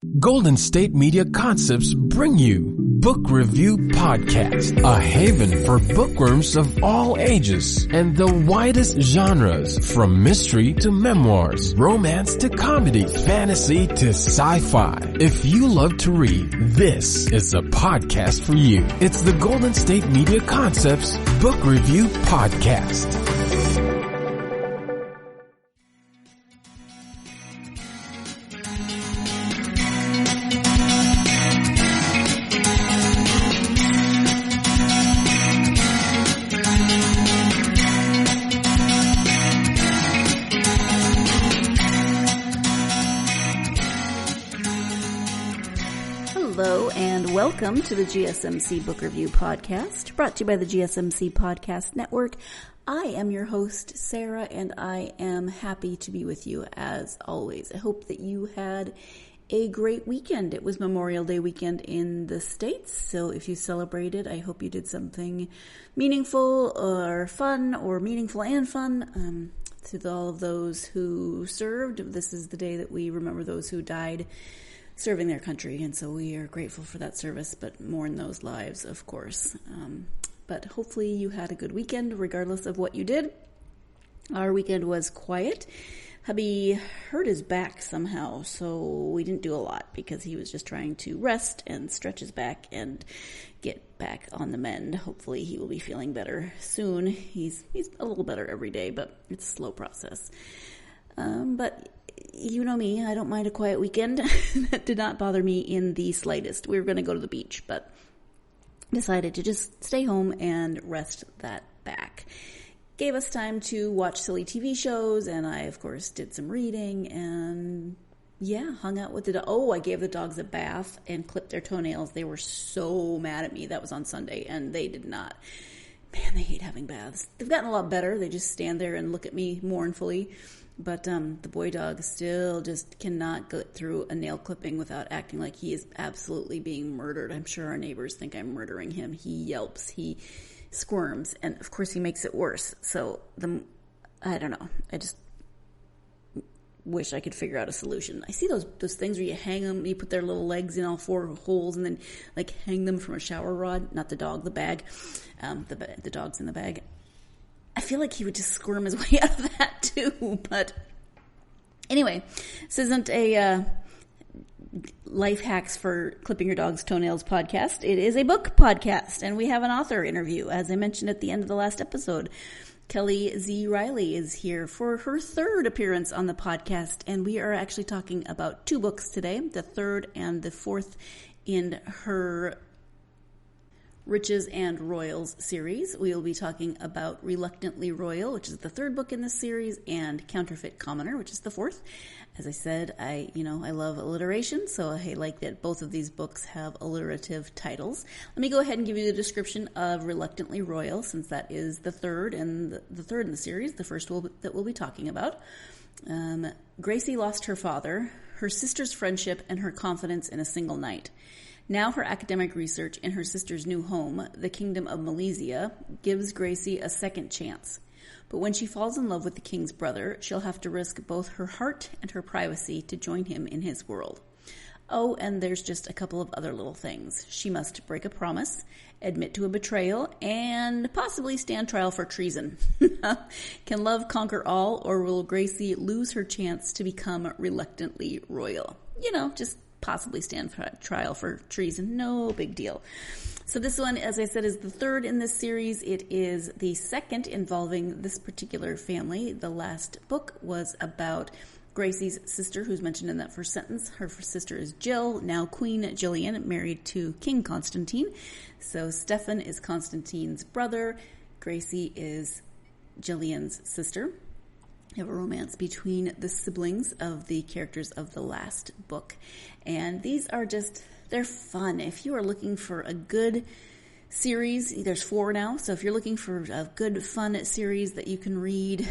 Golden State Media Concepts bring you Book Review Podcast, a haven for bookworms of all ages and the widest genres, from mystery to memoirs, romance to comedy, fantasy to sci-fi. If you love to read, this is a podcast for you. It's the Golden State Media Concepts Book Review Podcast. Welcome to the GSMC Book Review Podcast, brought to you by the GSMC Podcast Network. I am your host, Sarah, and I am happy to be with you as always. I hope that you had a great weekend. It was Memorial Day weekend in the States, so if you celebrated, I hope you did something meaningful or fun, or meaningful and fun. To all of those who served, this is the day that we remember those who died serving their country, and so we are grateful for that service, but mourn those lives, of course. But hopefully you had a good weekend, regardless of what you did. Our weekend was quiet. Hubby hurt his back somehow, so we didn't do a lot because he was just trying to rest and stretch his back and get back on the mend. Hopefully he will be feeling better soon. He's a little better every day, but it's a slow process. But you know me, I don't mind a quiet weekend. That did not bother me in the slightest. We were going to go to the beach, but decided to just stay home and rest that back. Gave us time to watch silly TV shows, and I, of course, did some reading, and hung out with the dog. Oh, I gave the dogs a bath and clipped their toenails. They were so mad at me. That was on Sunday, and they did not. Man, they hate having baths. They've gotten a lot better. They just stand there and look at me mournfully. But the boy dog still just cannot go through a nail clipping without acting like he is absolutely being murdered. I'm sure our neighbors think I'm murdering him. He yelps, he squirms, and of course he makes it worse. So I don't know. I just wish I could figure out a solution. I see those things where you hang them, you put their little legs in all four holes, and then like hang them from a shower rod. Not the dog, the bag. The dog's in the bag. I feel like he would just squirm his way out of that too. But anyway, this isn't a life hacks for clipping your dog's toenails podcast. It is a book podcast, and we have an author interview. As I mentioned at the end of the last episode, Kelle Z. Riley is here for her third appearance on the podcast, and we are actually talking about two books today, the third and the fourth in her Riches and Royals series. We will be talking about Reluctantly Royal, which is the third book in this series, and Counterfeit Commoner, which is the fourth. As I said, I love alliteration, so I like that both of these books have alliterative titles. Let me go ahead and give you the description of Reluctantly Royal, since that is the third in the series, the first that we'll be talking about. Gracie lost her father, her sister's friendship, and her confidence in a single night. Now her academic research in her sister's new home, the Kingdom of Malesia, gives Gracie a second chance. But when she falls in love with the king's brother, she'll have to risk both her heart and her privacy to join him in his world. Oh, and there's just a couple of other little things. She must break a promise, admit to a betrayal, and possibly stand trial for treason. Can love conquer all, or will Gracie lose her chance to become reluctantly royal? Just possibly stand trial for treason. No big deal. So this one, as I said, is the third in this series. It is the second involving this particular family. The last book was about Gracie's sister, who's mentioned in that first sentence. Her sister is Jill, now Queen Jillian, married to King Constantine. So Stefan is Constantine's brother. Gracie is Jillian's sister. You have a romance between the siblings of the characters of the last book. And these are they're fun. If you are looking for a good series, there's 4 now, so if you're looking for a good, fun series that you can read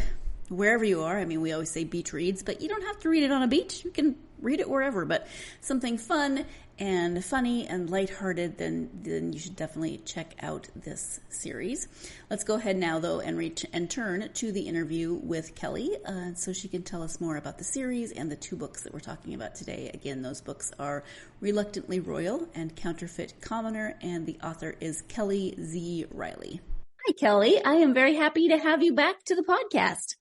wherever you are, we always say beach reads, but you don't have to read it on a beach. You can read it wherever, but something fun and funny and lighthearted, then you should definitely check out this series. Let's go ahead now, though, and turn to the interview with Kelle, so she can tell us more about the series and the two books that we're talking about today. Again, those books are Reluctantly Royal and Counterfeit Commoner, and the author is Kelle Z. Riley. Hi, Kelle. I am very happy to have you back to the podcast.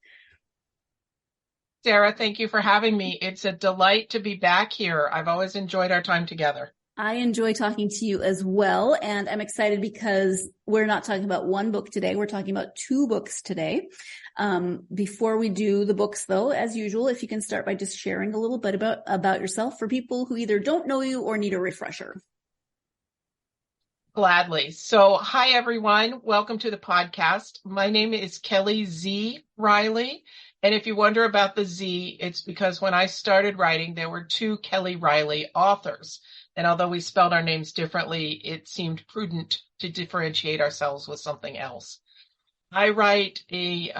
Sarah, thank you for having me. It's a delight to be back here. I've always enjoyed our time together. I enjoy talking to you as well, and I'm excited because we're not talking about one book today. We're talking about two books today. Before we do the books, though, as usual, if you can start by just sharing a little bit about yourself for people who either don't know you or need a refresher. Gladly. So, hi, everyone. Welcome to the podcast. My name is Kelle Z. Riley. And if you wonder about the Z, it's because when I started writing, there were two Kelle Riley authors. And although we spelled our names differently, it seemed prudent to differentiate ourselves with something else. I write a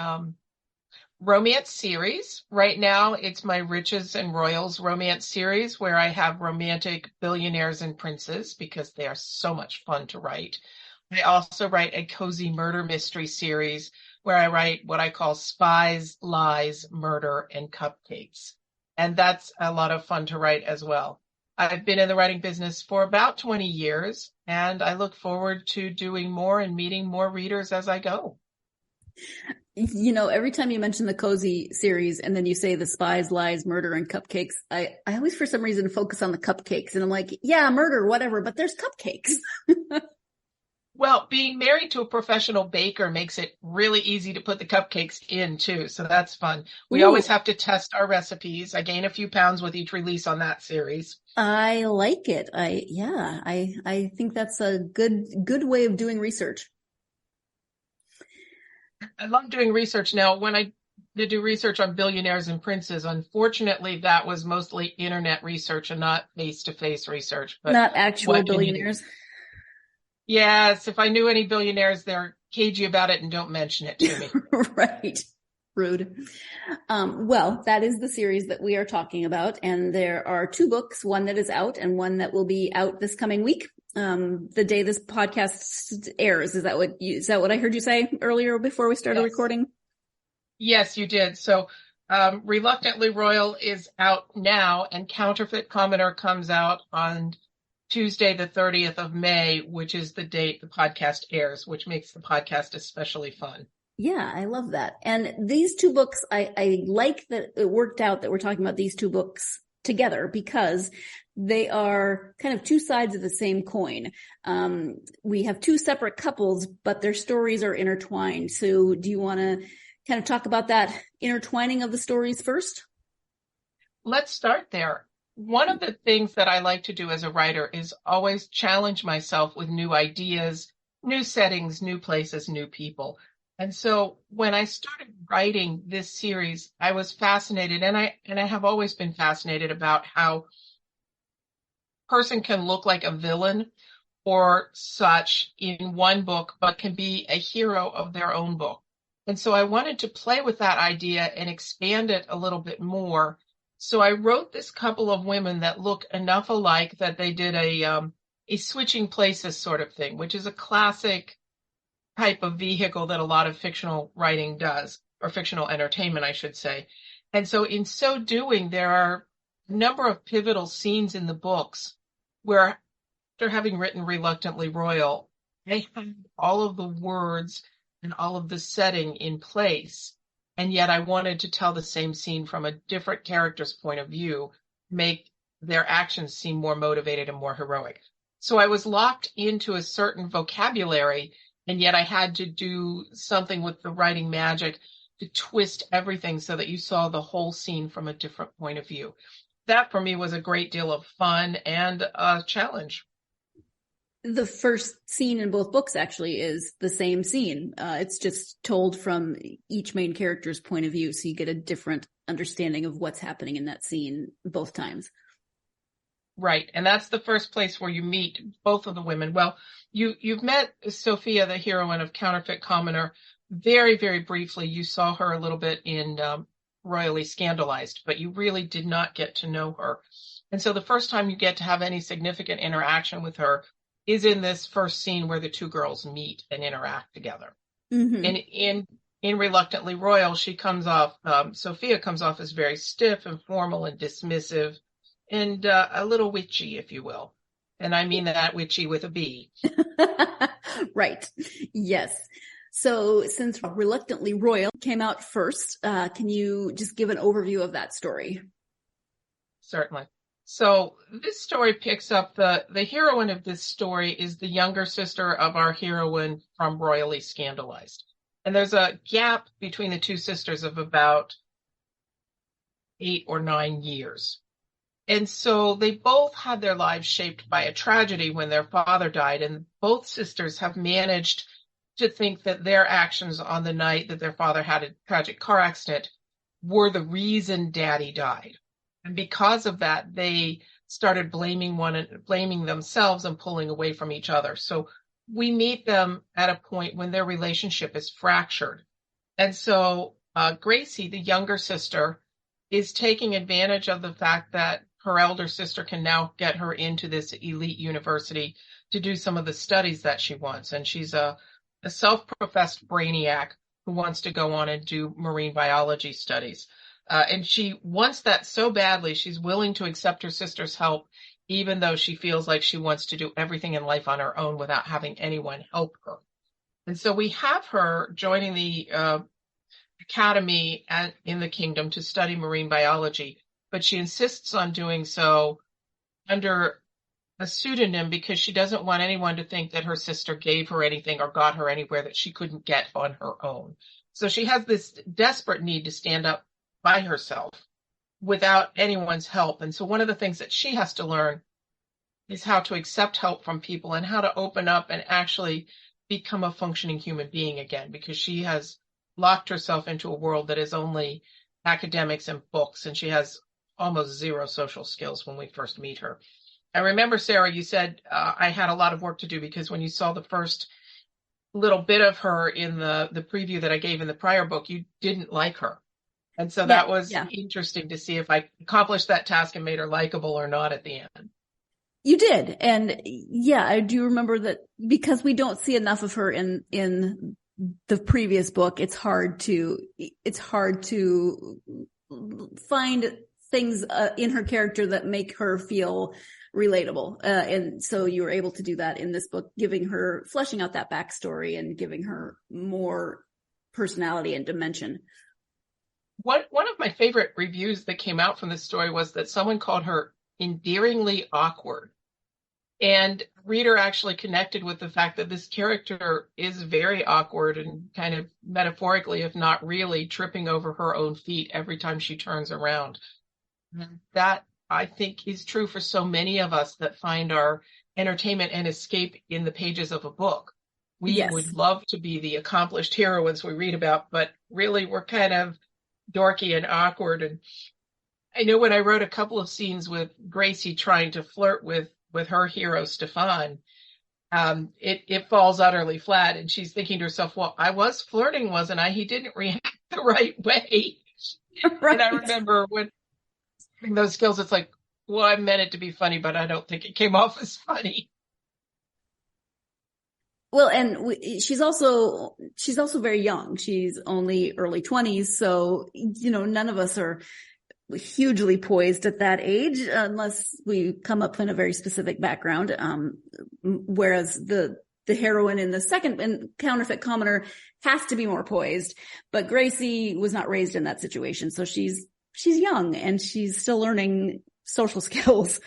romance series. Right now, it's my Riches and Royals romance series where I have romantic billionaires and princes because they are so much fun to write. I also write a cozy murder mystery series where I write what I call spies, lies, murder, and cupcakes. And that's a lot of fun to write as well. I've been in the writing business for about 20 years, and I look forward to doing more and meeting more readers as I go. You know, every time you mention the cozy series and then you say the spies, lies, murder, and cupcakes, I always, for some reason, focus on the cupcakes. And I'm like, yeah, murder, whatever, but there's cupcakes. Well, being married to a professional baker makes it really easy to put the cupcakes in, too. So that's fun. We always have to test our recipes. I gain a few pounds with each release on that series. I like it. I think that's a good way of doing research. I love doing research. Now, when I did do research on billionaires and princes, unfortunately, that was mostly internet research and not face-to-face research. But not actual billionaires. Yes, if I knew any billionaires, they're cagey about it and don't mention it to me. Right. Rude. Well, that is the series that we are talking about. And there are two books, one that is out and one that will be out this coming week. The day this podcast airs. Is that what I heard you say earlier before we started recording? Yes, you did. So, Reluctantly Royal is out now, and Counterfeit Commoner comes out on Tuesday, the 30th of May, which is the date the podcast airs, which makes the podcast especially fun. Yeah, I love that. And these two books, I like that it worked out that we're talking about these two books together because they are kind of two sides of the same coin. We have two separate couples, but their stories are intertwined. So do you want to kind of talk about that intertwining of the stories first? Let's start there. One of the things that I like to do as a writer is always challenge myself with new ideas, new settings, new places, new people. And so when I started writing this series, I was fascinated, and I have always been fascinated about how a person can look like a villain or such in one book, but can be a hero of their own book. And so I wanted to play with that idea and expand it a little bit more. So I wrote this couple of women that look enough alike that they did a switching places sort of thing, which is a classic type of vehicle that a lot of fictional writing does, or fictional entertainment, I should say. And so in so doing, there are a number of pivotal scenes in the books where, after having written Reluctantly Royal, I had all of the words and all of the setting in place. And yet I wanted to tell the same scene from a different character's point of view, make their actions seem more motivated and more heroic. So I was locked into a certain vocabulary, and yet I had to do something with the writing magic to twist everything so that you saw the whole scene from a different point of view. That for me was a great deal of fun and a challenge. The first scene in both books actually is the same scene. It's just told from each main character's point of view, so you get a different understanding of what's happening in that scene both times. Right, and that's the first place where you meet both of the women. Well, you've met Sophia, the heroine of Counterfeit Commoner, very, very briefly. You saw her a little bit in royally scandalized, but you really did not get to know her. And so the first time you get to have any significant interaction with her is in this first scene where the two girls meet and interact together. Mm-hmm. And in Reluctantly Royal, she comes off, Sophia comes off as very stiff and formal and dismissive and a little witchy, if you will. And I mean that witchy with a B. Right. Yes. So since Reluctantly Royal came out first, can you just give an overview of that story? Certainly. So this story picks up the heroine of this story is the younger sister of our heroine from Royally Scandalized. And there's a gap between the two sisters of about 8 or 9 years. And so they both had their lives shaped by a tragedy when their father died. And both sisters have managed to think that their actions on the night that their father had a tragic car accident were the reason Daddy died. And because of that, they started blaming themselves and pulling away from each other. So we meet them at a point when their relationship is fractured. And so Gracie, the younger sister, is taking advantage of the fact that her elder sister can now get her into this elite university to do some of the studies that she wants. And she's a self-professed brainiac who wants to go on and do marine biology studies. And she wants that so badly, she's willing to accept her sister's help, even though she feels like she wants to do everything in life on her own without having anyone help her. And so we have her joining the academy in the kingdom to study marine biology, but she insists on doing so under a pseudonym because she doesn't want anyone to think that her sister gave her anything or got her anywhere that she couldn't get on her own. So she has this desperate need to stand up by herself without anyone's help. And so one of the things that she has to learn is how to accept help from people and how to open up and actually become a functioning human being again, because she has locked herself into a world that is only academics and books, and she has almost zero social skills when we first meet her. I remember, Sarah, you said I had a lot of work to do because when you saw the first little bit of her in the preview that I gave in the prior book, you didn't like her. And so that was interesting to see if I accomplished that task and made her likable or not at the end. You did. And yeah, I do remember that because we don't see enough of her in the previous book, it's hard to find things in her character that make her feel relatable. And so you were able to do that in this book, fleshing out that backstory and giving her more personality and dimension. One of my favorite reviews that came out from this story was that someone called her endearingly awkward. And reader actually connected with the fact that this character is very awkward and kind of metaphorically, if not really, tripping over her own feet every time she turns around. And that, I think, is true for so many of us that find our entertainment and escape in the pages of a book. We would love to be the accomplished heroines we read about, but really we're kind of dorky and awkward. And I know when I wrote a couple of scenes with Gracie trying to flirt with her hero, Stefan, it falls utterly flat. And she's thinking to herself, well, I was flirting, wasn't I? He didn't react the right way. Right. And I remember when those skills, it's like, well, I meant it to be funny, but I don't think it came off as funny. Well, and she's also very young. She's only early 20s. So, none of us are hugely poised at that age unless we come up in a very specific background. Whereas the heroine in the second and Counterfeit Commoner has to be more poised, but Gracie was not raised in that situation. So she's young and she's still learning social skills.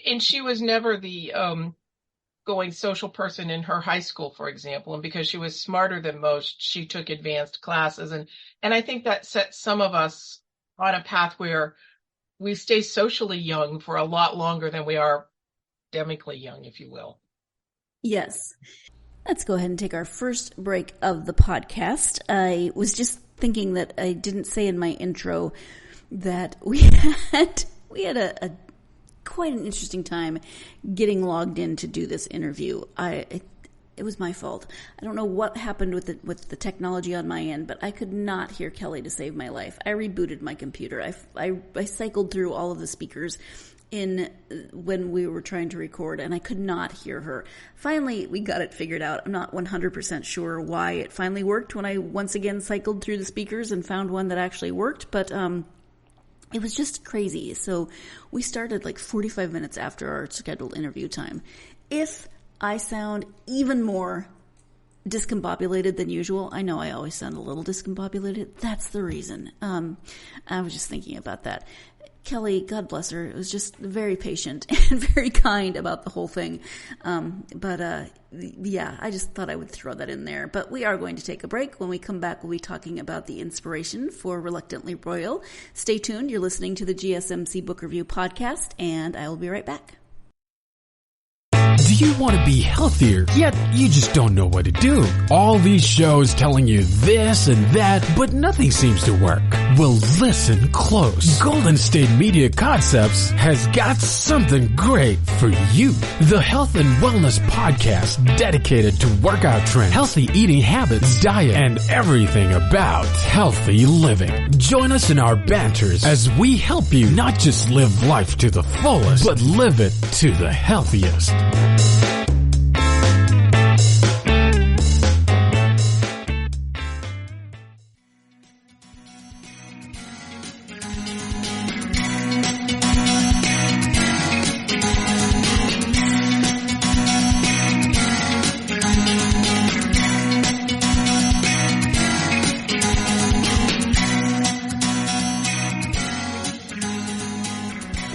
And she was never the, going social person in her high school, for example, and because she was smarter than most, she took advanced classes. And I think that sets some of us on a path where we stay socially young for a lot longer than we are academically young, if you will. Yes. Let's go ahead and take our first break of the podcast. I was just thinking that I didn't say in my intro that we had a quite an interesting time getting logged in to do this interview. It was my fault. I don't know what happened with the technology on my end, but I could not hear Kelle to save my life. I rebooted my computer. I cycled through all of the speakers when we were trying to record, and I could not hear her. Finally, we got it figured out. I'm not 100% sure why it finally worked when I once again cycled through the speakers and found one that actually worked, but it was just crazy. So we started like 45 minutes after our scheduled interview time. If I sound even more discombobulated than usual, I know I always sound a little discombobulated. That's the reason. I was just thinking about that. Kelle, God bless her, was just very patient and very kind about the whole thing. Yeah, I just thought I would throw that in there. But we are going to take a break. When we come back, we'll be talking about the inspiration for Reluctantly Royal. Stay tuned. You're listening to the GSMC Book Review Podcast, and I will be right back. Do you want to be healthier, yet you just don't know what to do? All these shows telling you this and that, but nothing seems to work. Well, listen close. Golden State Media Concepts has got something great for you. The Health and Wellness Podcast dedicated to workout trends, healthy eating habits, diet, and everything about healthy living. Join us in our banters as we help you not just live life to the fullest, but live it to the healthiest.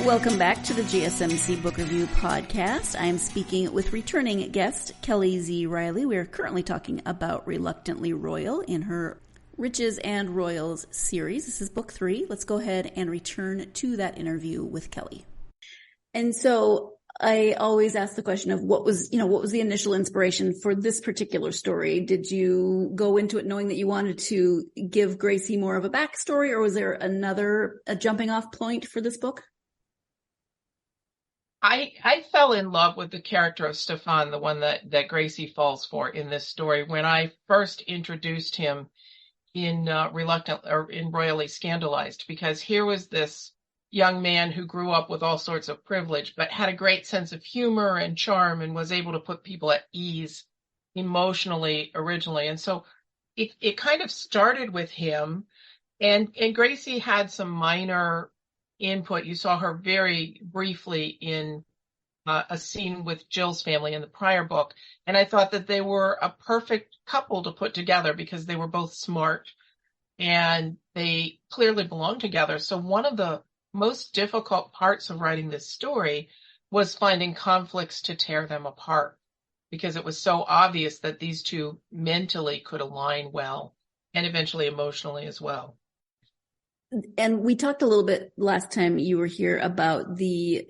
Welcome back to the GSMC Book Review Podcast. I am speaking with returning guest Kelle Z. Riley. We are currently talking about Reluctantly Royal in her Riches and Royals series. This is book 3. Let's go ahead and return to that interview with Kelle. And so I always ask the question of what was the initial inspiration for this particular story? Did you go into it knowing that you wanted to give Gracie more of a backstory, or was there a jumping off point for this book? I fell in love with the character of Stefan, the one that Gracie falls for in this story, when I first introduced him in Royally Scandalized, because here was this young man who grew up with all sorts of privilege, but had a great sense of humor and charm and was able to put people at ease emotionally originally. And so it kind of started with him, and Gracie had some minor input. You saw her very briefly in a scene with Jill's family in the prior book. And I thought that they were a perfect couple to put together because they were both smart and they clearly belonged together. So one of the most difficult parts of writing this story was finding conflicts to tear them apart, because it was so obvious that these two mentally could align well and eventually emotionally as well. And we talked a little bit last time you were here about the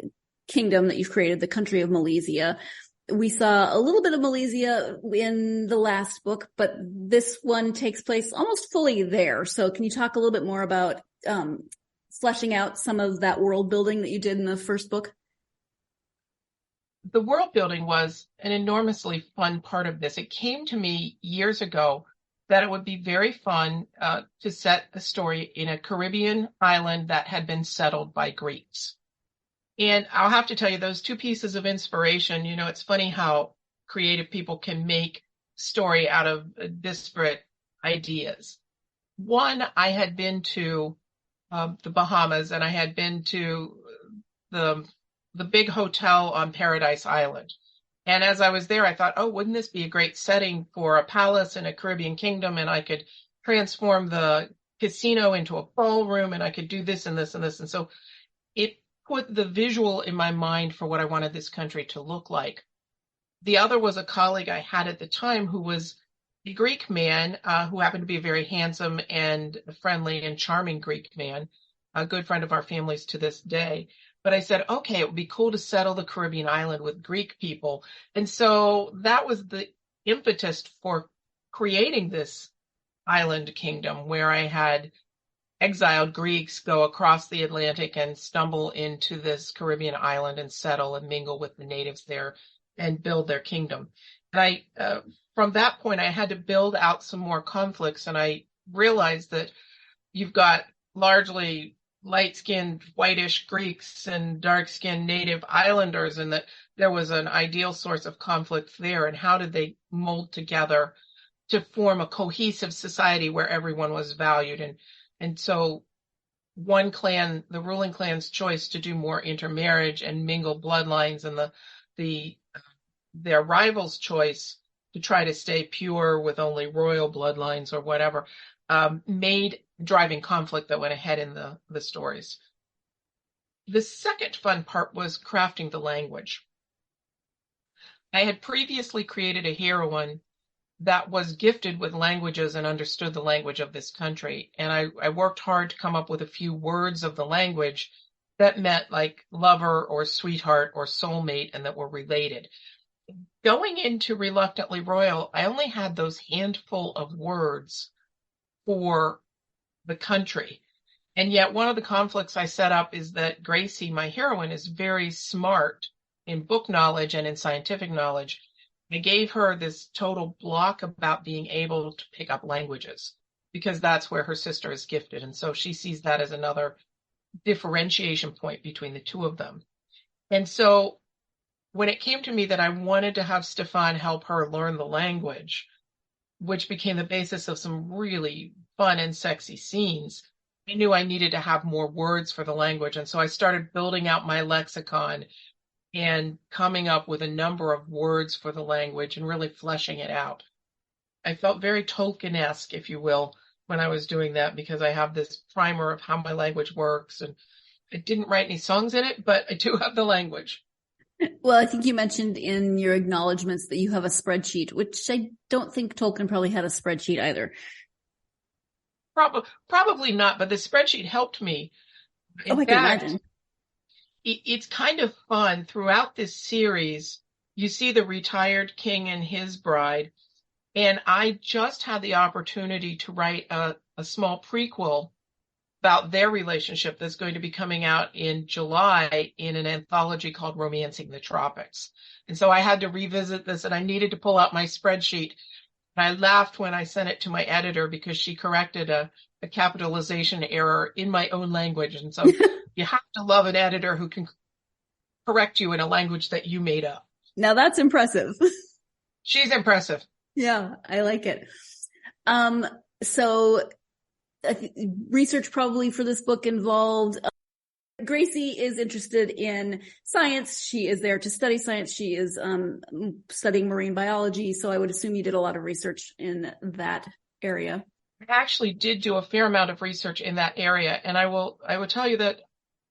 kingdom that you've created, the country of Malesia. We saw a little bit of Malesia in the last book, but this one takes place almost fully there. So can you talk a little bit more about fleshing out some of that world building that you did in the first book? The world building was an enormously fun part of this. It came to me years ago that it would be very fun to set a story in a Caribbean island that had been settled by Greeks. And I'll have to tell you, those two pieces of inspiration, it's funny how creative people can make story out of disparate ideas. One, I had been to the Bahamas, and I had been to the big hotel on Paradise Island. And as I was there, I thought, oh, wouldn't this be a great setting for a palace in a Caribbean kingdom? And I could transform the casino into a ballroom, and I could do this and this and this. And so it put the visual in my mind for what I wanted this country to look like. The other was a colleague I had at the time who was a Greek man who happened to be a very handsome and friendly and charming Greek man, a good friend of our family's to this day. But I said, okay, it would be cool to settle the Caribbean island with Greek people. And so that was the impetus for creating this island kingdom, where I had exiled Greeks go across the Atlantic and stumble into this Caribbean island and settle and mingle with the natives there and build their kingdom. And from that point, I had to build out some more conflicts. And I realized that you've got largely light-skinned, whitish Greeks and dark-skinned native islanders, and that there was an ideal source of conflict there. And how did they mold together to form a cohesive society where everyone was valued? And so one clan, the ruling clan's choice to do more intermarriage and mingle bloodlines, and their rival's choice to try to stay pure with only royal bloodlines or whatever, made driving conflict that went ahead in the stories. The second fun part was crafting the language. I had previously created a heroine that was gifted with languages and understood the language of this country. And I worked hard to come up with a few words of the language that meant like lover or sweetheart or soulmate and that were related. Going into Reluctantly Royal, I only had those handful of words for the country. And yet one of the conflicts I set up is that Gracie, my heroine, is very smart in book knowledge and in scientific knowledge. I gave her this total block about being able to pick up languages because that's where her sister is gifted. And so she sees that as another differentiation point between the two of them. And so when it came to me that I wanted to have Stefan help her learn the language, which became the basis of some really fun and sexy scenes, I knew I needed to have more words for the language. And so I started building out my lexicon and coming up with a number of words for the language and really fleshing it out. I felt very Tolkien-esque, if you will, when I was doing that, because I have this primer of how my language works. And I didn't write any songs in it, but I do have the language. Well, I think you mentioned in your acknowledgments that you have a spreadsheet, which I don't think Tolkien probably had a spreadsheet either. Probably not, but the spreadsheet helped me. I can imagine. It's kind of fun. Throughout this series, you see the retired king and his bride, and I just had the opportunity to write a small prequel about their relationship that's going to be coming out in July in an anthology called Romancing the Tropics. And so I had to revisit this, and I needed to pull out my spreadsheet. And I laughed when I sent it to my editor because she corrected a capitalization error in my own language. And so you have to love an editor who can correct you in a language that you made up. Now that's impressive. She's impressive. Yeah, I like it. So research probably for this book involved Gracie is interested in science. She is there to study science. She is studying marine biology. So I would assume you did a lot of research in that area. I actually did do a fair amount of research in that area. And I will tell you that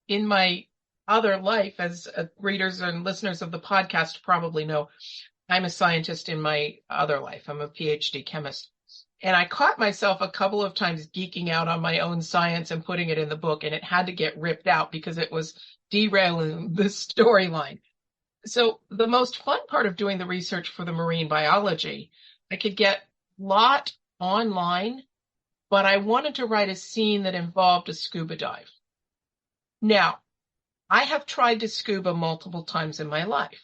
in my other life, as readers and listeners of the podcast probably know, I'm a scientist in my other life. I'm a PhD chemist. And I caught myself a couple of times geeking out on my own science and putting it in the book, and it had to get ripped out because it was derailing the storyline. So the most fun part of doing the research for the marine biology, I could get a lot online, but I wanted to write a scene that involved a scuba dive. Now, I have tried to scuba multiple times in my life.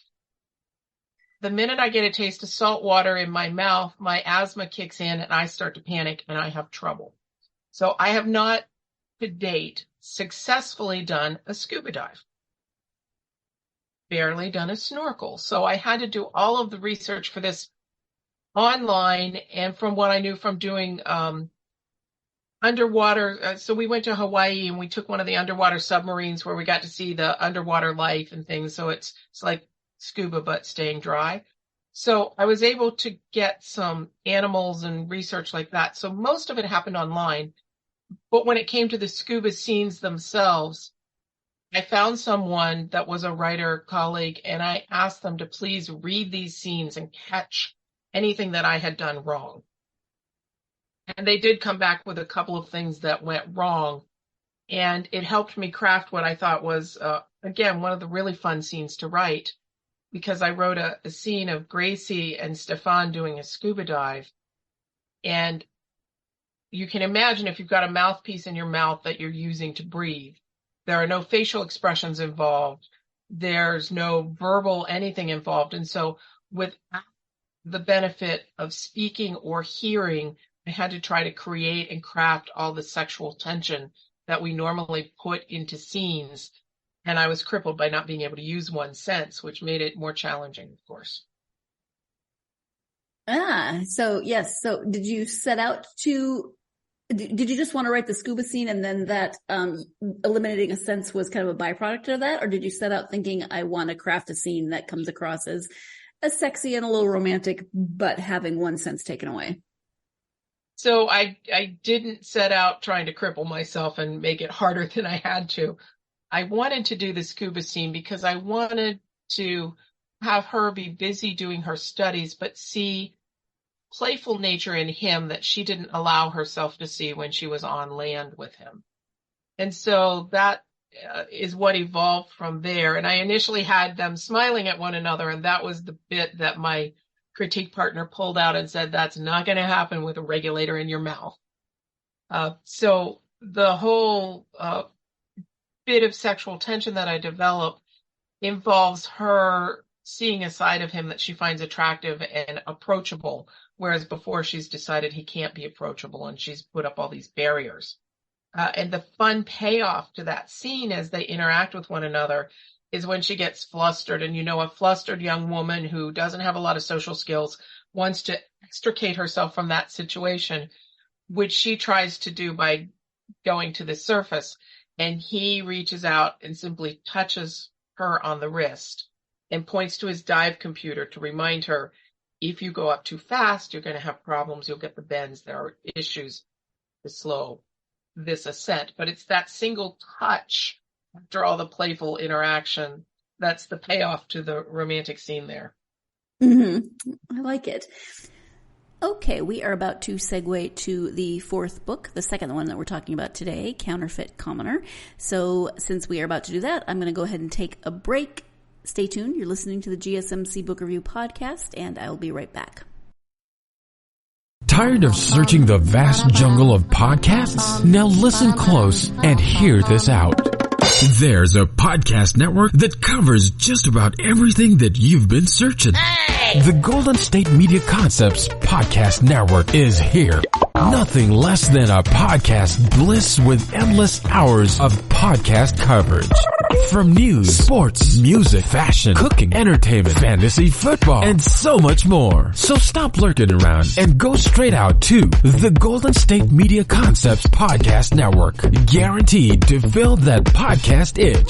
The minute I get a taste of salt water in my mouth, my asthma kicks in and I start to panic and I have trouble. So I have not to date successfully done a scuba dive. Barely done a snorkel. So I had to do all of the research for this online and from what I knew from doing underwater. So we went to Hawaii and we took one of the underwater submarines where we got to see the underwater life and things. So it's like scuba but staying dry. So I was able to get some animals and research like that. So most of it happened online. But when it came to the scuba scenes themselves, I found someone that was a writer colleague and I asked them to please read these scenes and catch anything that I had done wrong. And they did come back with a couple of things that went wrong. And it helped me craft what I thought was, again, one of the really fun scenes to write. Because I wrote a scene of Gracie and Stefan doing a scuba dive. And you can imagine if you've got a mouthpiece in your mouth that you're using to breathe. There are no facial expressions involved. There's no verbal anything involved. And so without the benefit of speaking or hearing, I had to try to create and craft all the sexual tension that we normally put into scenes. And I was crippled by not being able to use one sense, which made it more challenging, of course. So yes. So did you set out to, did you just want to write the scuba scene and then that eliminating a sense was kind of a byproduct of that? Or did you set out thinking, I want to craft a scene that comes across as sexy and a little romantic, but having one sense taken away? So I didn't set out trying to cripple myself and make it harder than I had to. I wanted to do the scuba scene because I wanted to have her be busy doing her studies, but see playful nature in him that she didn't allow herself to see when she was on land with him. And so that is what evolved from there. And I initially had them smiling at one another, and that was the bit that my critique partner pulled out and said, that's not going to happen with a regulator in your mouth. So the whole bit of sexual tension that I develop involves her seeing a side of him that she finds attractive and approachable, whereas before she's decided he can't be approachable and she's put up all these barriers. And the fun payoff to that scene as they interact with one another is when she gets flustered. And a flustered young woman who doesn't have a lot of social skills wants to extricate herself from that situation, which she tries to do by going to the surface. And he reaches out and simply touches her on the wrist and points to his dive computer to remind her, if you go up too fast, you're going to have problems. You'll get the bends. There are issues to slow this ascent. But it's that single touch after all the playful interaction that's the payoff to the romantic scene there. Mm-hmm. I like it. Okay, we are about to segue to the fourth book, the second one that we're talking about today, Counterfeit Commoner. So since we are about to do that, I'm going to go ahead and take a break. Stay tuned. You're listening to the GSMC Book Review Podcast, and I will be right back. Tired of searching the vast jungle of podcasts? Now listen close and hear this out. There's a podcast network that covers just about everything that you've been searching. The Golden State Media Concepts Podcast Network is here. Nothing less than a podcast bliss with endless hours of podcast coverage. From news, sports, music, fashion, cooking, entertainment, fantasy, football, and so much more. So stop lurking around and go straight out to the Golden State Media Concepts Podcast Network. Guaranteed to fill that podcast itch.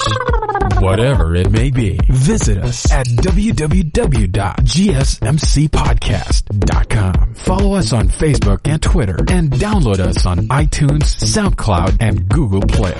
Whatever it may be. Visit us at www.gsmcpodcast.com. Follow us on Facebook and Twitter and download us on iTunes, SoundCloud, and Google Play.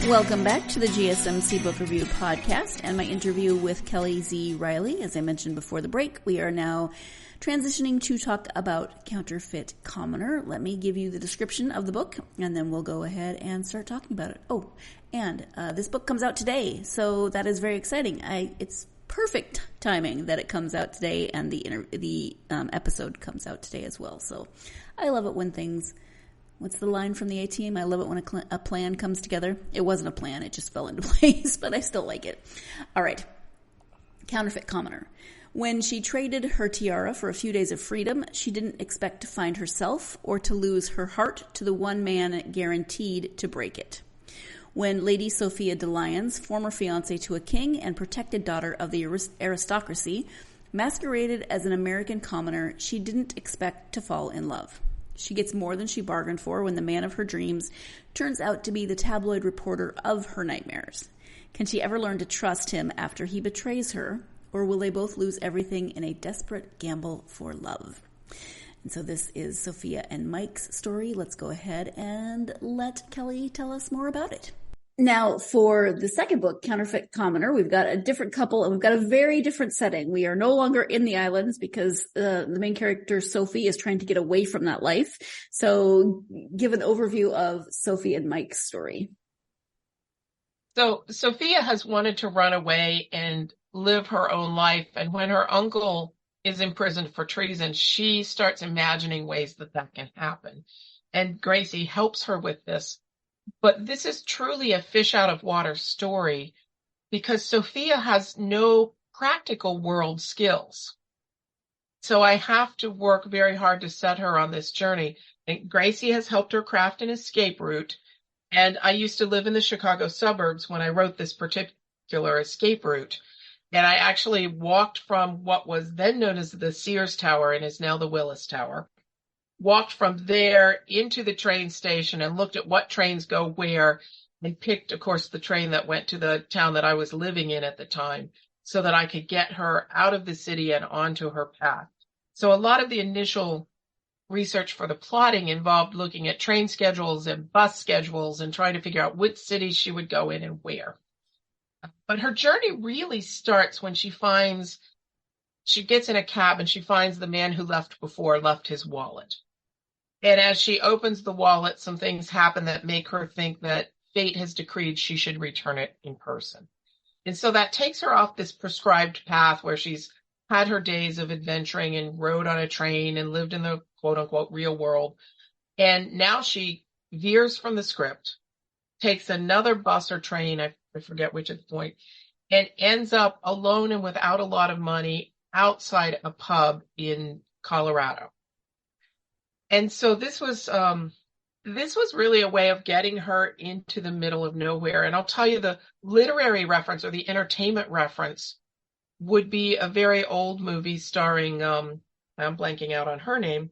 Welcome back to the GSMC Book Review Podcast and my interview with Kelle Z. Riley. As I mentioned before the break, we are now transitioning to talk about Counterfeit Commoner. Let me give you the description of the book, and then we'll go ahead and start talking about it. Oh, and this book comes out today, so that is very exciting. It's perfect timing that it comes out today, and the episode comes out today as well. So I love it when things... What's the line from the A-Team? I love it when a plan comes together. It wasn't a plan. It just fell into place, but I still like it. All right. Counterfeit Commoner. When she traded her tiara for a few days of freedom, she didn't expect to find herself or to lose her heart to the one man guaranteed to break it. When Lady Sophia de Lyons, former fiancée to a king and protected daughter of the aristocracy, masqueraded as an American commoner, she didn't expect to fall in love. She gets more than she bargained for when the man of her dreams turns out to be the tabloid reporter of her nightmares. Can she ever learn to trust him after he betrays her, or will they both lose everything in a desperate gamble for love? And so this is Sophia and Mike's story. Let's go ahead and let Kelle tell us more about it. Now, for the second book, Counterfeit Commoner, we've got a different couple and we've got a very different setting. We are no longer in the islands because the main character, Sophie, is trying to get away from that life. So give an overview of Sophie and Mike's story. So Sophia has wanted to run away and live her own life. And when her uncle is imprisoned for treason, she starts imagining ways that that can happen. And Gracie helps her with this. But this is truly a fish out of water story because Sophia has no practical world skills. So I have to work very hard to set her on this journey. And Gracie has helped her craft an escape route. And I used to live in the Chicago suburbs when I wrote this particular escape route. And I actually walked from what was then known as the Sears Tower and is now the Willis Tower. Walked from there into the train station and looked at what trains go where and picked, of course, the train that went to the town that I was living in at the time so that I could get her out of the city and onto her path. So a lot of the initial research for the plotting involved looking at train schedules and bus schedules and trying to figure out which cities she would go in and where. But her journey really starts when she gets in a cab and she finds the man who left his wallet. And as she opens the wallet, some things happen that make her think that fate has decreed she should return it in person. And so that takes her off this prescribed path where she's had her days of adventuring and rode on a train and lived in the quote unquote real world. And now she veers from the script, takes another bus or train, I forget which at the point, and ends up alone and without a lot of money outside a pub in Colorado. And so this was really a way of getting her into the middle of nowhere. And I'll tell you, the literary reference or the entertainment reference would be a very old movie starring, I'm blanking out on her name.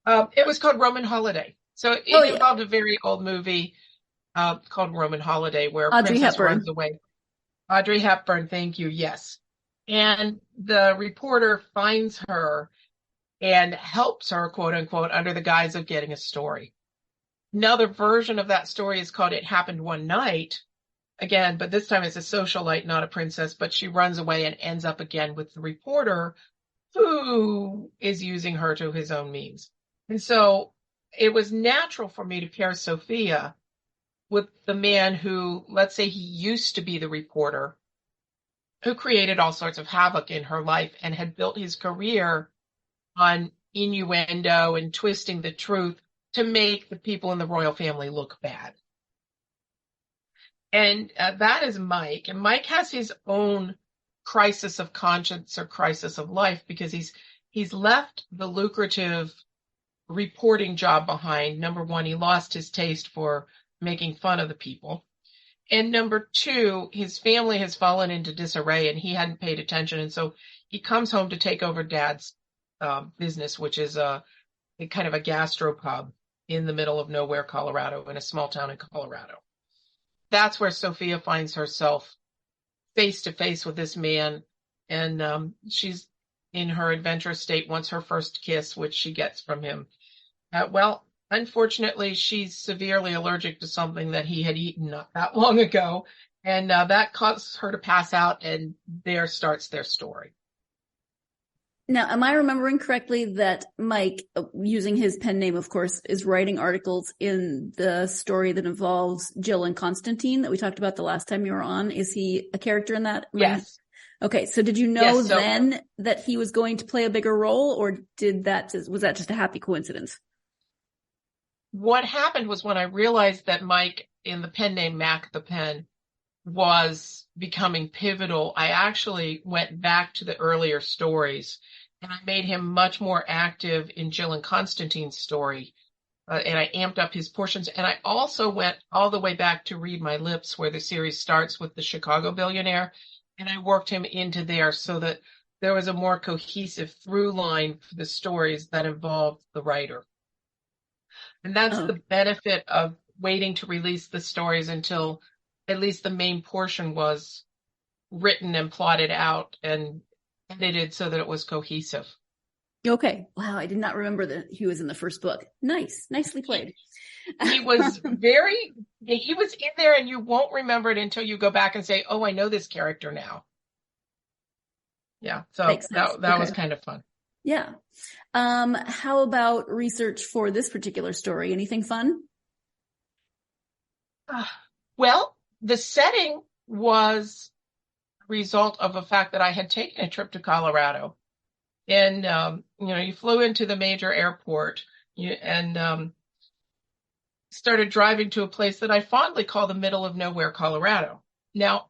It was called Roman Holiday. So it involved a very old movie called Roman Holiday where Audrey Princess Hepburn runs away. Audrey Hepburn, thank you, yes. And the reporter finds her and helps her, quote unquote, under the guise of getting a story. Another version of that story is called It Happened One Night. Again, but this time it's a socialite, not a princess, but she runs away and ends up again with the reporter who is using her to his own means. And so it was natural for me to pair Sophia with the man who, let's say he used to be the reporter, who created all sorts of havoc in her life and had built his career on innuendo and twisting the truth to make the people in the royal family look bad. And that is Mike. And Mike has his own crisis of conscience or crisis of life because he's left the lucrative reporting job behind. Number one, he lost his taste for making fun of the people. And number two, his family has fallen into disarray and he hadn't paid attention. And so he comes home to take over Dad's business, which is a kind of a gastropub in the middle of nowhere, Colorado, in a small town in Colorado. That's where Sophia finds herself face to face with this man. And she's in her adventurous state, wants her first kiss, which she gets from him. Unfortunately, she's severely allergic to something that he had eaten not that long ago. And that causes her to pass out, and there starts their story. Now, am I remembering correctly that Mike, using his pen name, of course, is writing articles in the story that involves Jill and Constantine that we talked about the last time you were on? Is he a character in that? Yes. Okay, so did you know then that he was going to play a bigger role, or was that just a happy coincidence? What happened was when I realized that Mike, in the pen name Mac the Pen, was becoming pivotal, I actually went back to the earlier stories and I made him much more active in Jill and Constantine's story. And I amped up his portions. And I also went all the way back to Read My Lips, where the series starts with the Chicago billionaire. And I worked him into there so that there was a more cohesive through line for the stories that involved the writer. And that's the benefit of waiting to release the stories until at least the main portion was written and plotted out and edited so that it was cohesive. Okay. Wow. I did not remember that he was in the first book. Nice. Nicely played. He was he was in there, and you won't remember it until you go back and say, oh, I know this character now. Yeah. So that was kind of fun. Yeah. How about research for this particular story? Anything fun? Well, the setting was a result of the fact that I had taken a trip to Colorado, and you flew into the major airport and started driving to a place that I fondly call the middle of nowhere, Colorado. Now,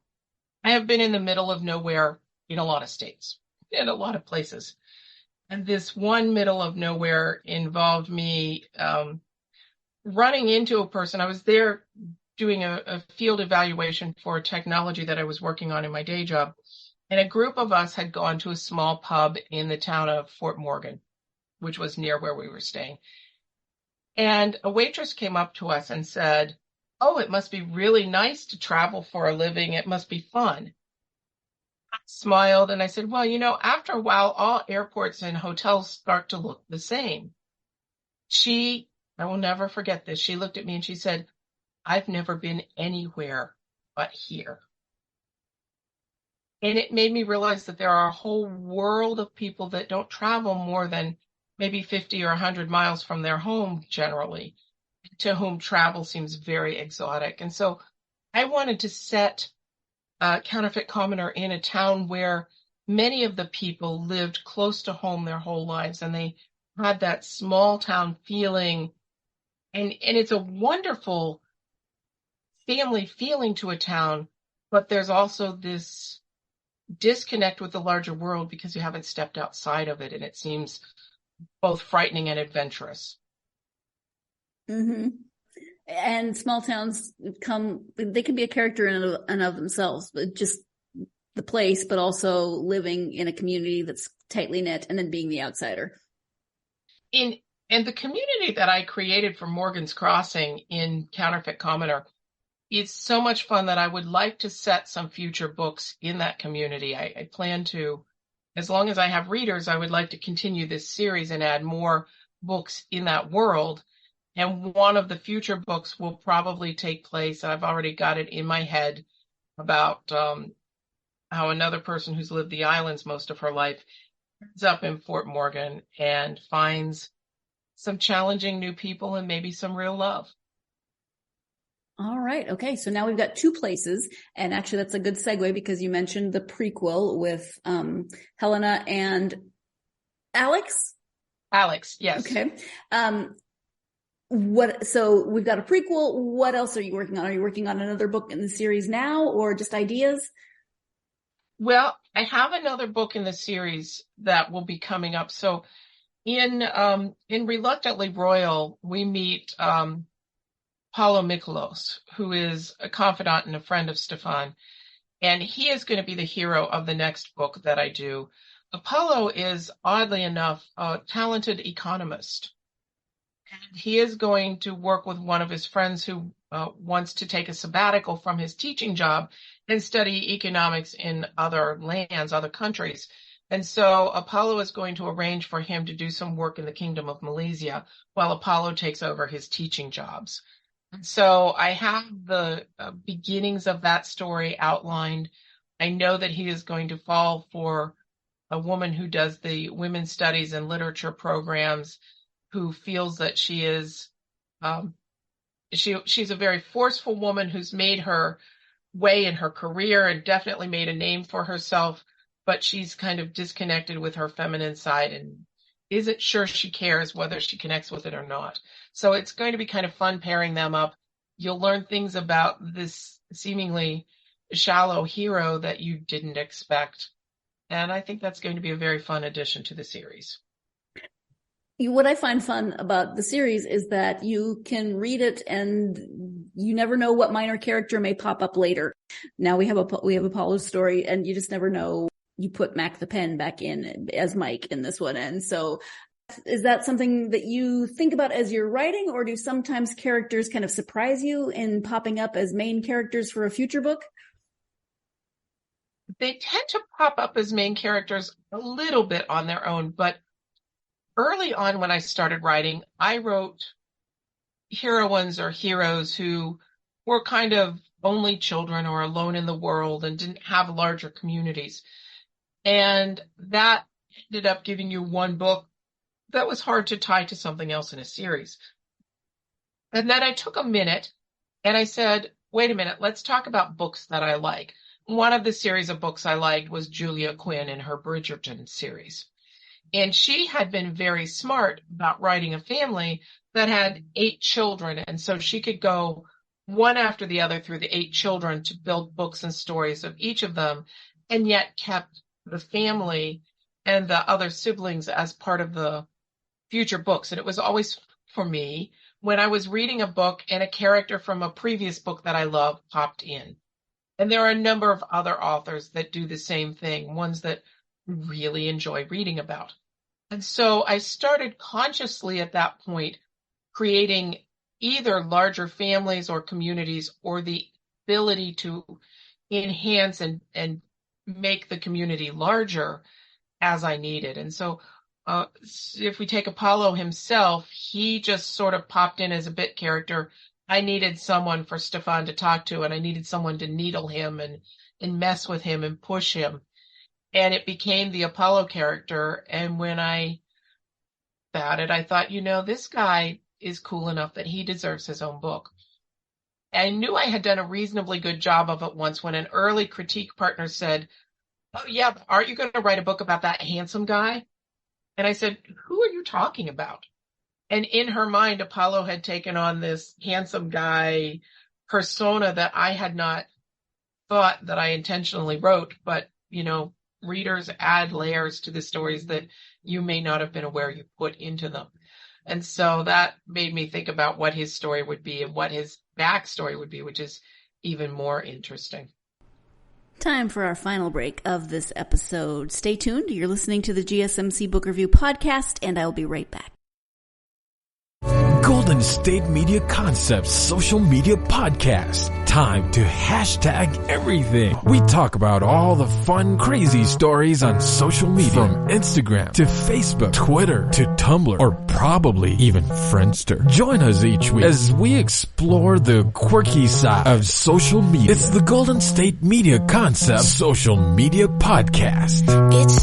I have been in the middle of nowhere in a lot of states, in a lot of places. And this one middle of nowhere involved me running into a person. I was there doing a field evaluation for technology that I was working on in my day job. And a group of us had gone to a small pub in the town of Fort Morgan, which was near where we were staying. And a waitress came up to us and said, oh, it must be really nice to travel for a living. It must be fun. I smiled and I said, well, after a while, all airports and hotels start to look the same. I will never forget this. She looked at me and she said, I've never been anywhere but here. And it made me realize that there are a whole world of people that don't travel more than maybe 50 or 100 miles from their home generally, to whom travel seems very exotic. And so I wanted to set Counterfeit Commoner in a town where many of the people lived close to home their whole lives, and they had that small town feeling. And it's a wonderful family feeling to a town, but there's also this disconnect with the larger world because you haven't stepped outside of it, and it seems both frightening and adventurous. Mm-hmm. And small towns they can be a character in and of themselves, but just the place, but also living in a community that's tightly knit and then being the outsider. And the community that I created for Morgan's Crossing in Counterfeit Commoner is so much fun that I would like to set some future books in that community. I plan to, as long as I have readers, I would like to continue this series and add more books in that world. And one of the future books will probably take place, I've already got it in my head, about how another person who's lived the islands most of her life ends up in Fort Morgan and finds some challenging new people and maybe some real love. All right. Okay. So now we've got two places, and actually that's a good segue because you mentioned the prequel with Helena and Alex. Alex, yes. Okay. So we've got a prequel. What else are you working on? Are you working on another book in the series now, or just ideas? Well, I have another book in the series that will be coming up. So in Reluctantly Royal, we meet Paulo Mikolos, who is a confidant and a friend of Stefan, and he is going to be the hero of the next book that I do. Apollo is, oddly enough, a talented economist. And he is going to work with one of his friends who wants to take a sabbatical from his teaching job and study economics in other lands, other countries. And so Apollo is going to arrange for him to do some work in the Kingdom of Malaysia while Apollo takes over his teaching jobs. And so I have the beginnings of that story outlined. I know that he is going to fall for a woman who does the women's studies and literature programs, who feels that she is, she's a very forceful woman who's made her way in her career and definitely made a name for herself, but she's kind of disconnected with her feminine side and isn't sure she cares whether she connects with it or not. So it's going to be kind of fun pairing them up. You'll learn things about this seemingly shallow hero that you didn't expect. And I think that's going to be a very fun addition to the series. What I find fun about the series is that you can read it and you never know what minor character may pop up later. Now we have Apollo's story, and you just never know. You put Mac the Pen back in as Mike in this one. And so is that something that you think about as you're writing, or do sometimes characters kind of surprise you in popping up as main characters for a future book? They tend to pop up as main characters a little bit on their own, but early on when I started writing, I wrote heroines or heroes who were kind of only children or alone in the world and didn't have larger communities. And that ended up giving you one book that was hard to tie to something else in a series. And then I took a minute and I said, wait a minute, let's talk about books that I like. One of the series of books I liked was Julia Quinn in her Bridgerton series. And she had been very smart about writing a family that had 8 children. And so she could go one after the other through the 8 children to build books and stories of each of them, and yet kept the family and the other siblings as part of the future books. And it was always for me when I was reading a book and a character from a previous book that I loved popped in. And there are a number of other authors that do the same thing, ones that really enjoy reading about. And so I started consciously at that point creating either larger families or communities or the ability to enhance and make the community larger as I needed. And so if we take Apollo himself, he just sort of popped in as a bit character. I needed someone for Stefan to talk to, and I needed someone to needle him and mess with him and push him. And it became the Apollo character. And when I about it, I thought, this guy is cool enough that he deserves his own book. I knew I had done a reasonably good job of it once when an early critique partner said, oh yeah, but aren't you going to write a book about that handsome guy? And I said, who are you talking about? And in her mind, Apollo had taken on this handsome guy persona that I had not thought that I intentionally wrote, but, readers add layers to the stories that you may not have been aware you put into them. And so that made me think about what his story would be and what his backstory would be, which is even more interesting. Time for our final break of this episode. Stay tuned. You're listening to the GSMC Book Review Podcast, and I'll be right back. Golden State Media Concepts Social Media Podcast. Time to hashtag everything. We talk about all the fun, crazy stories on social media. From Instagram to Facebook, Twitter to Tumblr, or probably even Friendster. Join us each week as we explore the quirky side of social media. It's the Golden State Media Concepts Social Media Podcast. It's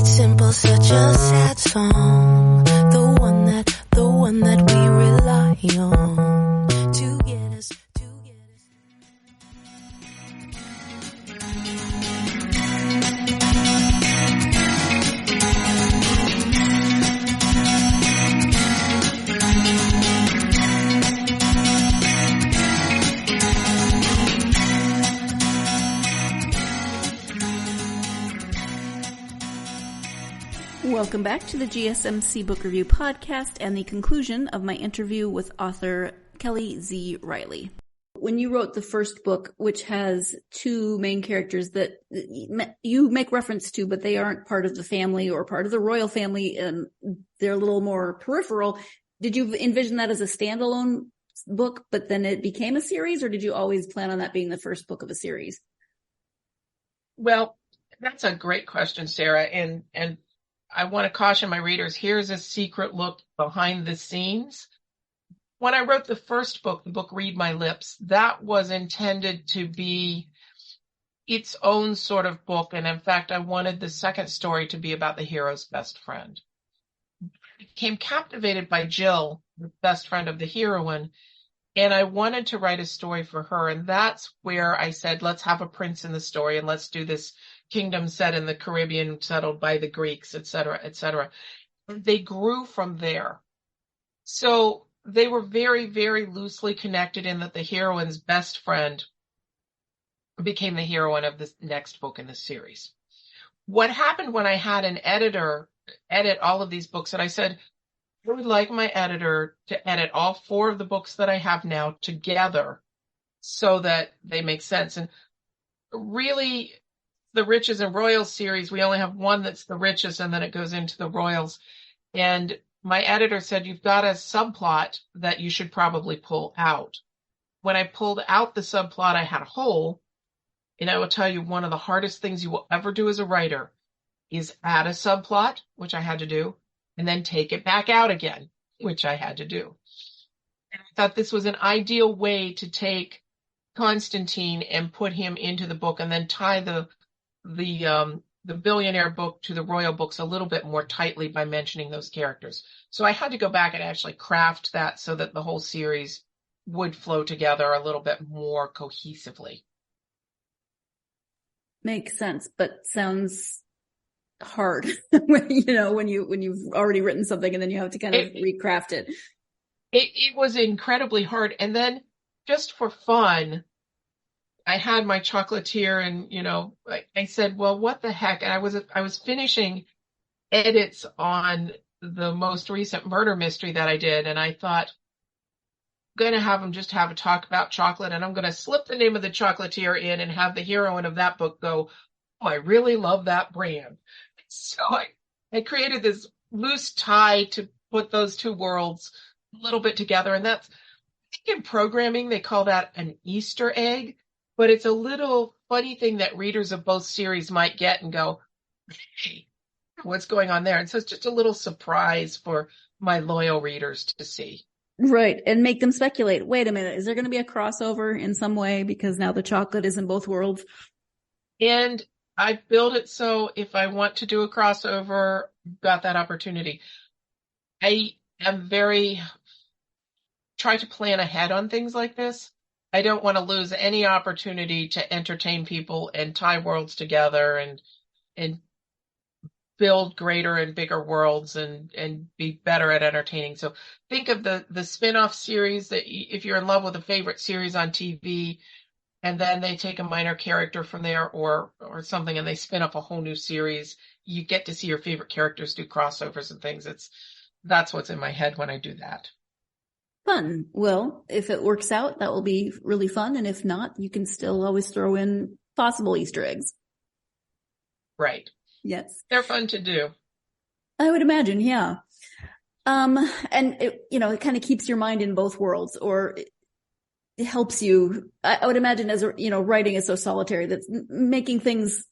simple, such a sad song. The one that we rely on to get us. Welcome back to the GSMC Book Review Podcast and the conclusion of my interview with author Kelle Z. Riley. When you wrote the first book, which has 2 main characters that you make reference to, but they aren't part of the family or part of the royal family, and they're a little more peripheral, did you envision that as a standalone book, but then it became a series, or did you always plan on that being the first book of a series? Well, that's a great question, Sarah. And I want to caution my readers, here's a secret look behind the scenes. When I wrote the first book, the book Read My Lips, that was intended to be its own sort of book. And in fact, I wanted the second story to be about the hero's best friend. I became captivated by Jill, the best friend of the heroine, and I wanted to write a story for her. And that's where I said, let's have a prince in the story and let's do this kingdom set in the Caribbean, settled by the Greeks, et cetera, et cetera. They grew from there. So they were very, very loosely connected in that the heroine's best friend became the heroine of this next book in the series. What happened when I had an editor edit all of these books, and I said, I would like my editor to edit all 4 of the books that I have now together so that they make sense. And really, the Riches and Royals series, we only have one that's the Riches, and then it goes into the Royals. And my editor said, you've got a subplot that you should probably pull out. When I pulled out the subplot, I had a hole. And I will tell you, one of the hardest things you will ever do as a writer is add a subplot, which I had to do, and then take it back out again, which I had to do. And I thought this was an ideal way to take Constantine and put him into the book and then tie the billionaire book to the royal books a little bit more tightly by mentioning those characters. So I had to go back and actually craft that so that the whole series would flow together a little bit more cohesively. Makes sense, but sounds hard when you've already written something and then you have to kind of recraft it. It was incredibly hard. And then just for fun, I had my chocolatier and, I said, well, what the heck? And I was finishing edits on the most recent murder mystery that I did. And I thought, I'm going to have them just have a talk about chocolate, and I'm going to slip the name of the chocolatier in and have the heroine of that book go, oh, I really love that brand. So I created this loose tie to put those two worlds a little bit together. And that's, I think in programming, they call that an Easter egg, but it's a little funny thing that readers of both series might get and go, hey, what's going on there? And so it's just a little surprise for my loyal readers to see. Right. And make them speculate. Wait a minute. Is there going to be a crossover in some way? Because now the chocolate is in both worlds. And I build it so if I want to do a crossover, got that opportunity. I am try to plan ahead on things like this. I don't want to lose any opportunity to entertain people and tie worlds together and build greater and bigger worlds and be better at entertaining. So think of the spin-off series that if you're in love with a favorite series on TV and then they take a minor character from there or something and they spin up a whole new series, you get to see your favorite characters do crossovers and things. That's what's in my head when I do that. Fun. Well, if it works out, that will be really fun. And if not, you can still always throw in possible Easter eggs. Right. Yes. They're fun to do. I would imagine, yeah. And it kind of keeps your mind in both worlds, or it helps you. I would imagine as writing is so solitary that making things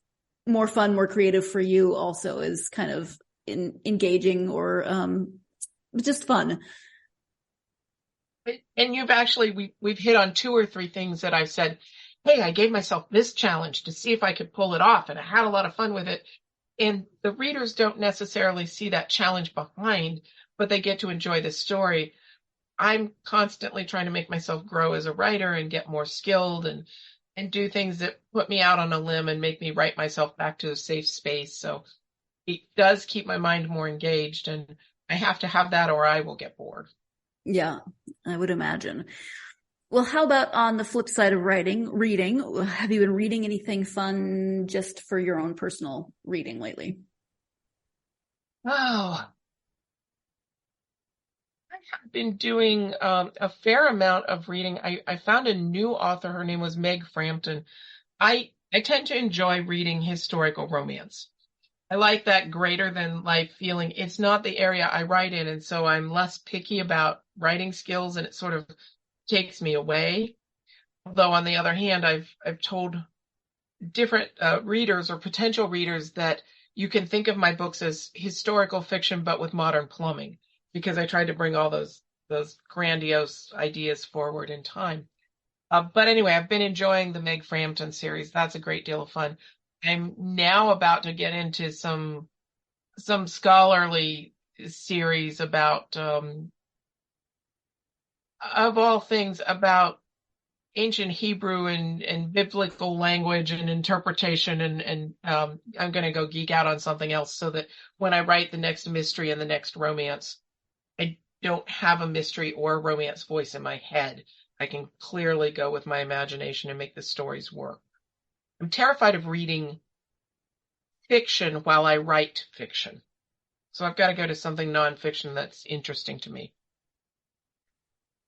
more fun, more creative for you also is kind of engaging or just fun. And you've actually, we've hit on 2 or 3 things that I've said, hey, I gave myself this challenge to see if I could pull it off, and I had a lot of fun with it. And the readers don't necessarily see that challenge behind, but they get to enjoy the story. I'm constantly trying to make myself grow as a writer and get more skilled and do things that put me out on a limb and make me write myself back to a safe space. So it does keep my mind more engaged, and I have to have that or I will get bored. Yeah, I would imagine. Well, how about on the flip side of reading? Have you been reading anything fun just for your own personal reading lately? Oh, I have been doing a fair amount of reading. I found a new author. Her name was Meg Frampton. I tend to enjoy reading historical romance. I like that greater than life feeling. It's not the area I write in, and so I'm less picky about writing skills, and it sort of takes me away. Although on the other hand, I've told different readers or potential readers that you can think of my books as historical fiction, but with modern plumbing, because I tried to bring all those grandiose ideas forward in time. But anyway, I've been enjoying the Meg Frampton series. That's a great deal of fun. I'm now about to get into some scholarly series about, of all things, about ancient Hebrew and biblical language and interpretation. And I'm going to go geek out on something else so that when I write the next mystery and the next romance, I don't have a mystery or a romance voice in my head. I can clearly go with my imagination and make the stories work. I'm terrified of reading fiction while I write fiction. So I've got to go to something nonfiction that's interesting to me.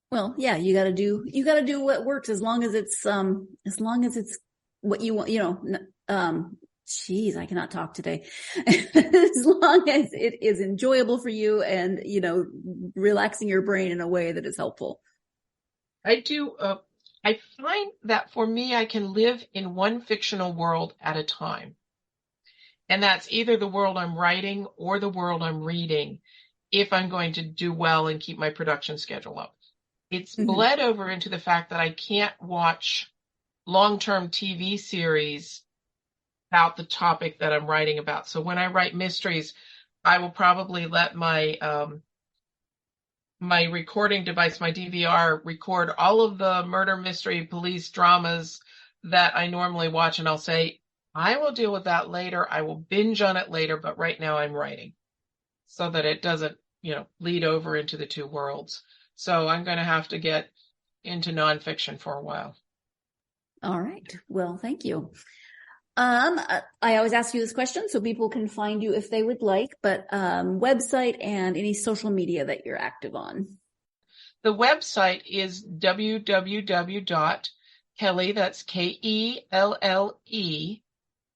Well, yeah, you got to do what works as long as it's what you want, geez, I cannot talk today. As long as it is enjoyable for you and, relaxing your brain in a way that is helpful. I do. I find that for me, I can live in one fictional world at a time. And that's either the world I'm writing or the world I'm reading if I'm going to do well and keep my production schedule up. It's bled over into the fact that I can't watch long-term TV series about the topic that I'm writing about. So when I write mysteries, I will probably let my my recording device, my DVR, record all of the murder mystery police dramas that I normally watch, and I'll say, I will deal with that later. I will binge on it later, but right now I'm writing so that it doesn't, bleed over into the two worlds. So I'm going to have to get into nonfiction for a while. All right. Well, thank you. I always ask you this question so people can find you if they would like, but website and any social media that you're active on. The website is www.Kelle, that's KELLE,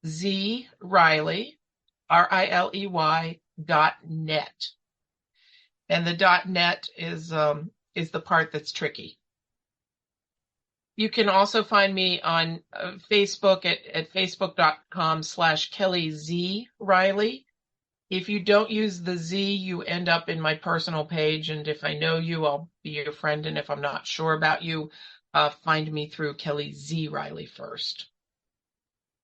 Z Riley, RILEY.net. And the .net is the part that's tricky. You can also find me on Facebook at facebook.com/Kelle Z Riley. If you don't use the Z, you end up in my personal page. And if I know you, I'll be your friend. And if I'm not sure about you, find me through Kelle Z Riley first.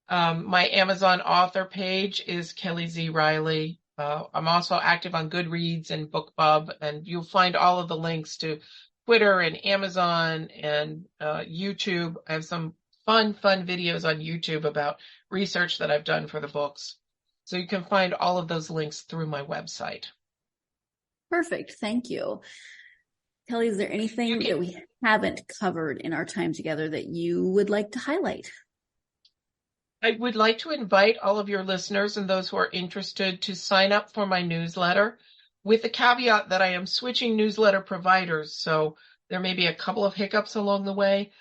My Amazon author page is Kelle Z Riley. I'm also active on Goodreads and BookBub, and you'll find all of the links to Twitter and Amazon and YouTube. I have some fun videos on YouTube about research that I've done for the books. So you can find all of those links through my website. Perfect. Thank you. Kelle, is there anything that we haven't covered in our time together that you would like to highlight? I would like to invite all of your listeners and those who are interested to sign up for my newsletter, with the caveat that I am switching newsletter providers, so there may be a couple of hiccups along the way.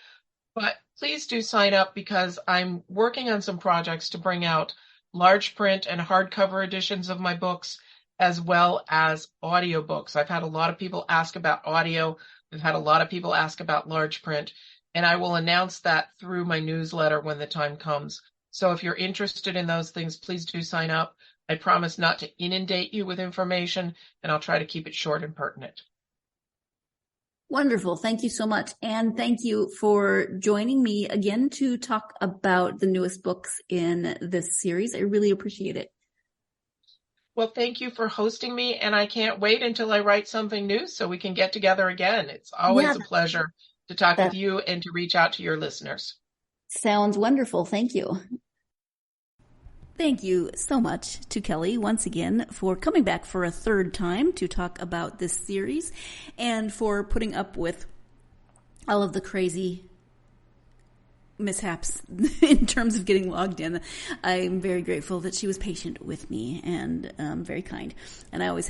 But please do sign up because I'm working on some projects to bring out large print and hardcover editions of my books, as well as audiobooks. I've had a lot of people ask about audio. I've had a lot of people ask about large print, and I will announce that through my newsletter when the time comes. So if you're interested in those things, please do sign up. I promise not to inundate you with information, and I'll try to keep it short and pertinent. Wonderful. Thank you so much. And thank you for joining me again to talk about the newest books in this series. I really appreciate it. Well, thank you for hosting me, and I can't wait until I write something new so we can get together again. It's always a pleasure to talk with you and to reach out to your listeners. Sounds wonderful. Thank you. Thank you so much to Kelle once again for coming back for a third time to talk about this series and for putting up with all of the crazy mishaps in terms of getting logged in. I'm very grateful that she was patient with me and very kind. And I always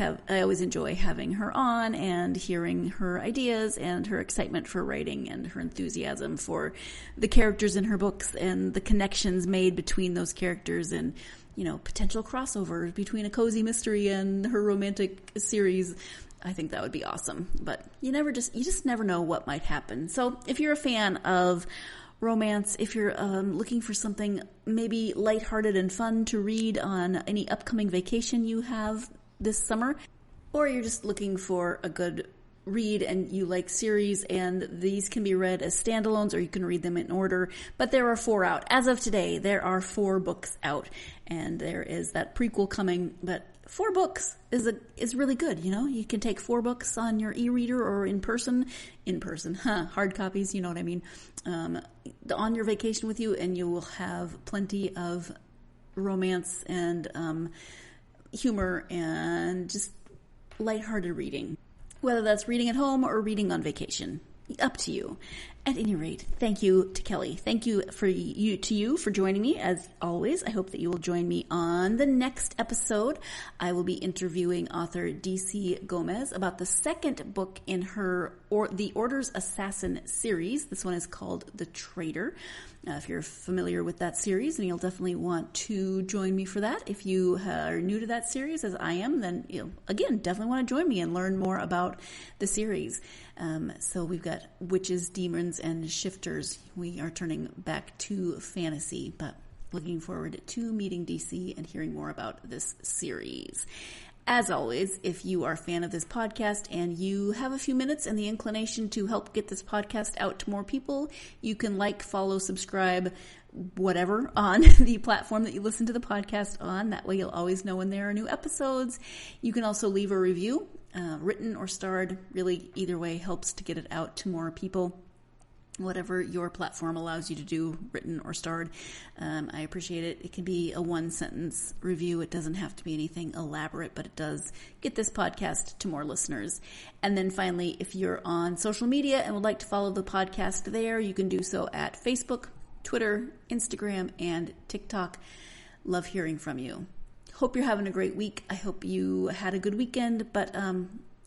enjoy having her on and hearing her ideas and her excitement for writing and her enthusiasm for the characters in her books and the connections made between those characters and, potential crossovers between a cozy mystery and her romantic series. I think that would be awesome. But you just never know what might happen. So if you're a fan of romance, if you're looking for something maybe lighthearted and fun to read on any upcoming vacation you have this summer, or you're just looking for a good read and you like series, and these can be read as standalones or you can read them in order, but there are 4 out. As of today, there are 4 books out, and there is that prequel coming, but 4 books is really good. You can take 4 books on your e-reader or in person, hard copies, you know what I mean, on your vacation with you, and you will have plenty of romance and humor and just lighthearted reading, whether that's reading at home or reading on vacation. Up to you. At any rate, thank you to Kelle. Thank you to you for joining me as always. I hope that you will join me on the next episode. I will be interviewing author D.C. Gomez about the second book in her The Order's Assassin series. This one is called The Traitor. If you're familiar with that series, and you'll definitely want to join me for that. If you are new to that series, as I am, then again, definitely want to join me and learn more about the series. So we've got witches, demons, and shifters. We are turning back to fantasy, but looking forward to meeting DC and hearing more about this series. As always, if you are a fan of this podcast and you have a few minutes and the inclination to help get this podcast out to more people, you can like, follow, subscribe, whatever on the platform that you listen to the podcast on. That way you'll always know when there are new episodes. You can also leave a review, written or starred. Really, either way helps to get it out to more people. Whatever your platform allows you to do, written or starred. I appreciate it. It can be a one-sentence review. It doesn't have to be anything elaborate, but it does get this podcast to more listeners. And then finally, if you're on social media and would like to follow the podcast there, you can do so at Facebook, Twitter, Instagram, and TikTok. Love hearing from you. Hope you're having a great week. I hope you had a good weekend, but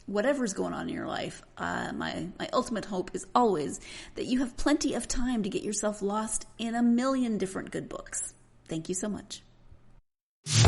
whatever's going on in your life, my ultimate hope is always that you have plenty of time to get yourself lost in a million different good books. Thank you so much.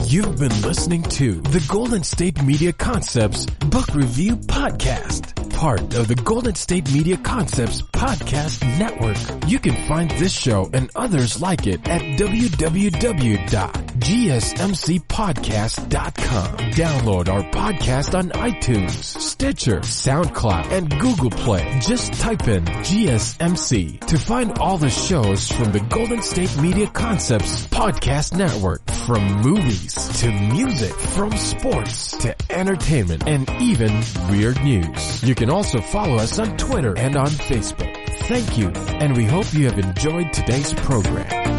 You've been listening to the Golden State Media Concepts Book Review Podcast, part of the Golden State Media Concepts Podcast Network. You can find this show and others like it at www.gsmcpodcast.com. Download our podcast on iTunes, Stitcher, SoundCloud, and Google Play. Just type in GSMC to find all the shows from the Golden State Media Concepts Podcast Network, from movies to music, from sports to entertainment, and even weird news. You can also follow us on Twitter and on Facebook. Thank you, and we hope you have enjoyed today's program.